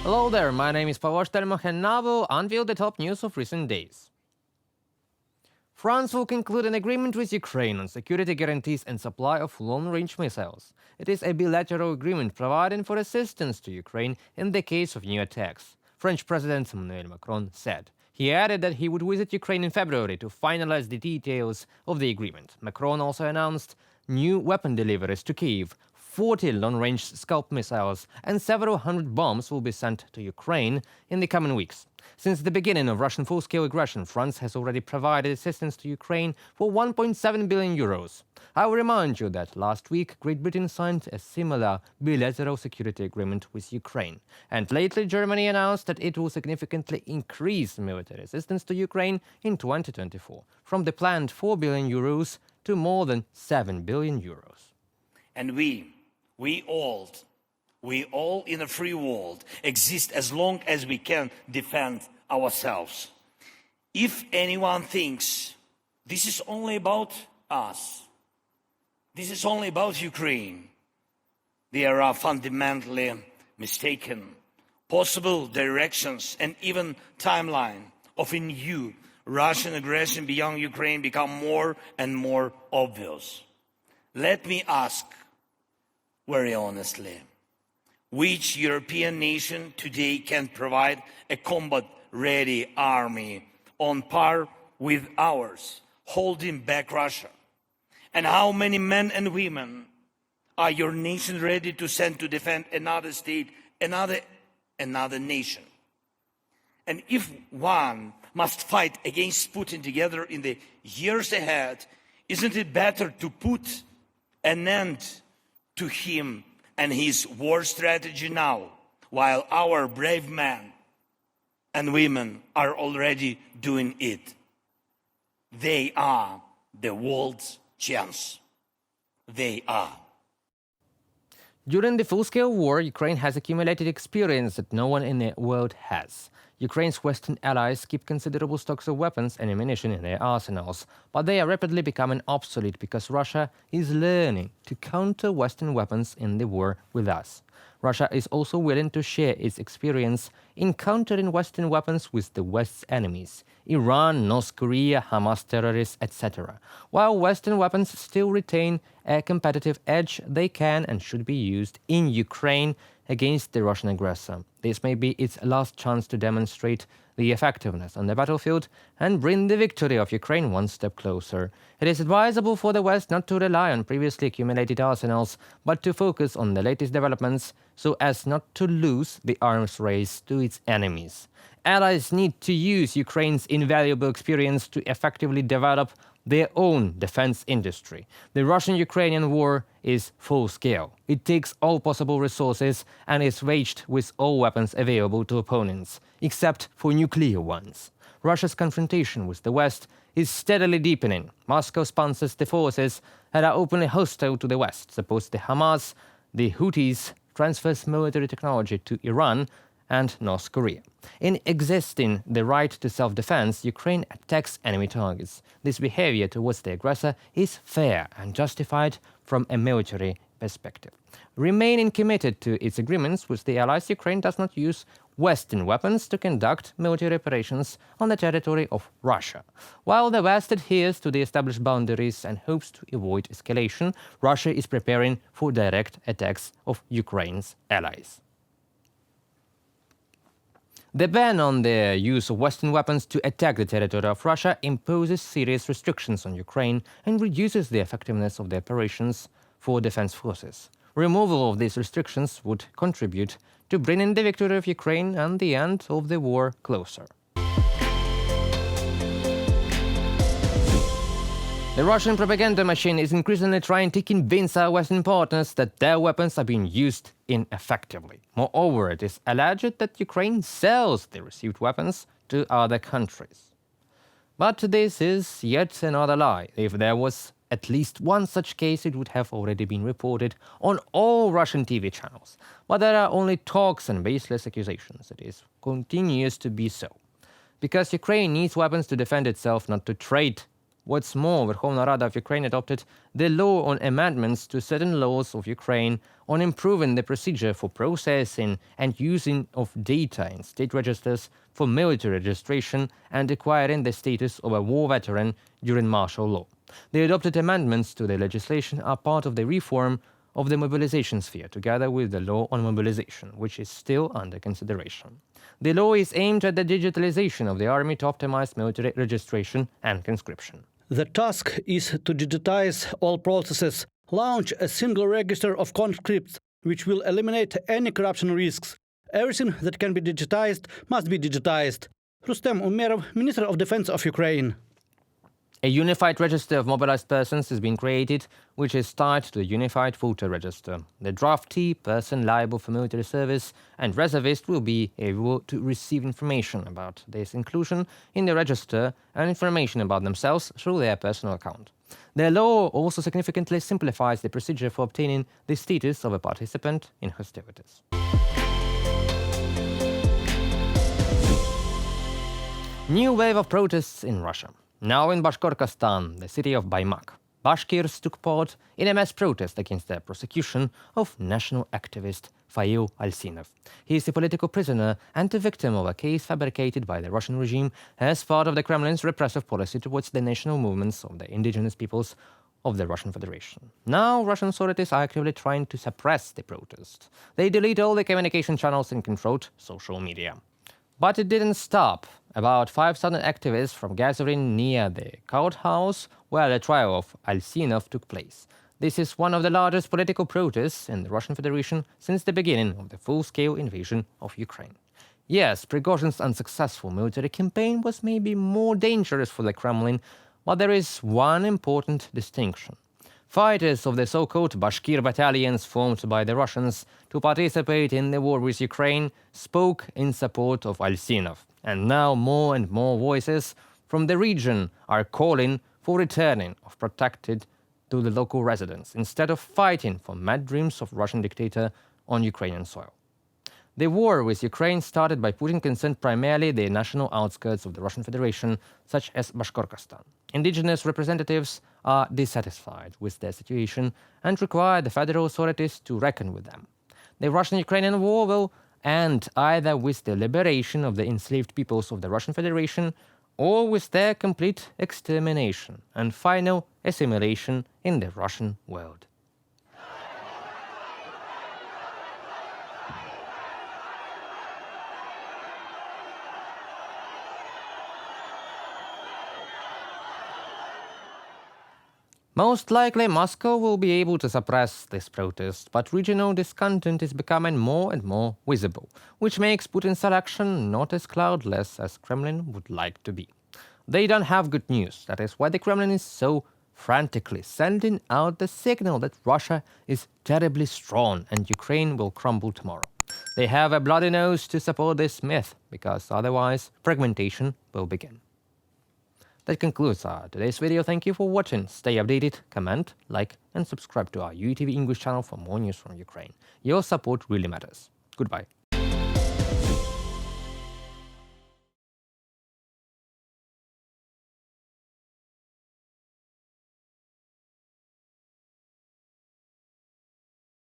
Hello there, my name is Pavel Stelmach and now we'll unveil the top news of recent days. France will conclude an agreement with Ukraine on security guarantees and supply of long-range missiles. It is a bilateral agreement providing for assistance to Ukraine in the case of new attacks, French President Emmanuel Macron said. He added that he would visit Ukraine in February to finalize the details of the agreement. Macron also announced new weapon deliveries to Kyiv. 40 long-range Scalp missiles and several hundred bombs will be sent to Ukraine in the coming weeks. Since the beginning of Russian full-scale aggression, France has already provided assistance to Ukraine for 1.7 billion euros. I will remind you that last week Great Britain signed a similar bilateral security agreement with Ukraine. And lately Germany announced that it will significantly increase military assistance to Ukraine in 2024, from the planned 4 billion euros to more than 7 billion euros. And we all in a free world exist as long as we can defend ourselves. If anyone thinks this is only about us, this is only about Ukraine, they are fundamentally mistaken. Possible directions and even timeline of a new Russian aggression beyond Ukraine become more and more obvious. Let me ask very honestly, which European nation today can provide a combat-ready army on par with ours, holding back Russia? And how many men and women are your nation ready to send to defend another state, another nation? And if one must fight against Putin together in the years ahead, isn't it better to put an end to him and his war strategy now, while our brave men and women are already doing it? They are the world's chance. They are. During the full-scale war, Ukraine has accumulated experience that no one in the world has. Ukraine's Western allies keep considerable stocks of weapons and ammunition in their arsenals, but they are rapidly becoming obsolete because Russia is learning to counter Western weapons in the war with us. Russia is also willing to share its experience in countering Western weapons with the West's enemies – Iran, North Korea, Hamas terrorists, etc. While Western weapons still retain a competitive edge, they can and should be used in Ukraine against the Russian aggressor. This may be its last chance to demonstrate the effectiveness on the battlefield and bring the victory of Ukraine one step closer. It is advisable for the West not to rely on previously accumulated arsenals, but to focus on the latest developments so as not to lose the arms race to its enemies. Allies need to use Ukraine's invaluable experience to effectively develop their own defense industry. The Russian-Ukrainian war is full-scale. It takes all possible resources and is waged with all weapons available to opponents, except for nuclear ones. Russia's confrontation with the West is steadily deepening. Moscow sponsors the forces that are openly hostile to the West, supports the Hamas, the Houthis, transfers military technology to Iran and North Korea. In exercising the right to self-defense, Ukraine attacks enemy targets. This behavior towards the aggressor is fair and justified from a military perspective. Remaining committed to its agreements with the allies, Ukraine does not use Western weapons to conduct military operations on the territory of Russia. While the West adheres to the established boundaries and hopes to avoid escalation, Russia is preparing for direct attacks of Ukraine's allies. The ban on the use of Western weapons to attack the territory of Russia imposes serious restrictions on Ukraine and reduces the effectiveness of the operations for defense forces. Removal of these restrictions would contribute to bringing the victory of Ukraine and the end of the war closer. The Russian propaganda machine is increasingly trying to convince our Western partners that their weapons are being used ineffectively. Moreover, it is alleged that Ukraine sells the received weapons to other countries. But this is yet another lie. If there was at least one such case, it would have already been reported on all Russian TV channels. But there are only talks and baseless accusations. It continues to be so. Because Ukraine needs weapons to defend itself, not to trade What's more, Verkhovna Rada of Ukraine adopted the law on amendments to certain laws of Ukraine on improving the procedure for processing and using of data in state registers for military registration and acquiring the status of a war veteran during martial law. The adopted amendments to the legislation are part of the reform of the mobilization sphere, together with the law on mobilization, which is still under consideration. The law is aimed at the digitalization of the army to optimize military registration and conscription. The task is to digitize all processes, launch a single register of conscripts, which will eliminate any corruption risks. Everything that can be digitized must be digitized. Rustem Umerov, Minister of Defense of Ukraine. A unified register of mobilized persons is being created, which is tied to the unified voter register. The draftee, person liable for military service, and reservist will be able to receive information about this inclusion in the register and information about themselves through their personal account. The law also significantly simplifies the procedure for obtaining the status of a participant in hostilities. New wave of protests in Russia. Now in Bashkortostan, the city of Baimak, Bashkirs took part in a mass protest against the prosecution of national activist Fail Alsinov. He is a political prisoner and the victim of a case fabricated by the Russian regime as part of the Kremlin's repressive policy towards the national movements of the indigenous peoples of the Russian Federation. Now, Russian authorities are actively trying to suppress the protest. They delete all the communication channels and controlled social media. But it didn't stop. About 5,000 activists from gathering near the courthouse where the trial of Alsinov took place. This is one of the largest political protests in the Russian Federation since the beginning of the full-scale invasion of Ukraine. Yes, Prigozhin's unsuccessful military campaign was maybe more dangerous for the Kremlin, but there is one important distinction. Fighters of the so-called Bashkir battalions formed by the Russians to participate in the war with Ukraine spoke in support of Alsinov. And now more and more voices from the region are calling for returning of protected to the local residents instead of fighting for mad dreams of Russian dictator on Ukrainian soil. The war with Ukraine started by Putin concerned primarily the national outskirts of the Russian Federation, such as Bashkortostan. Indigenous representatives are dissatisfied with their situation and require the federal authorities to reckon with them. The Russian-Ukrainian war will end either with the liberation of the enslaved peoples of the Russian Federation or with their complete extermination and final assimilation in the Russian world. Most likely, Moscow will be able to suppress this protest, but regional discontent is becoming more and more visible, which makes Putin's election not as cloudless as Kremlin would like to be. They don't have good news. That is why the Kremlin is so frantically sending out the signal that Russia is terribly strong and Ukraine will crumble tomorrow. They have a bloody nose to support this myth, because otherwise fragmentation will begin. That concludes our today's video. Thank you for watching. Stay updated, comment, like, and subscribe to our UATV English channel for more news from Ukraine. Your support really matters. Goodbye.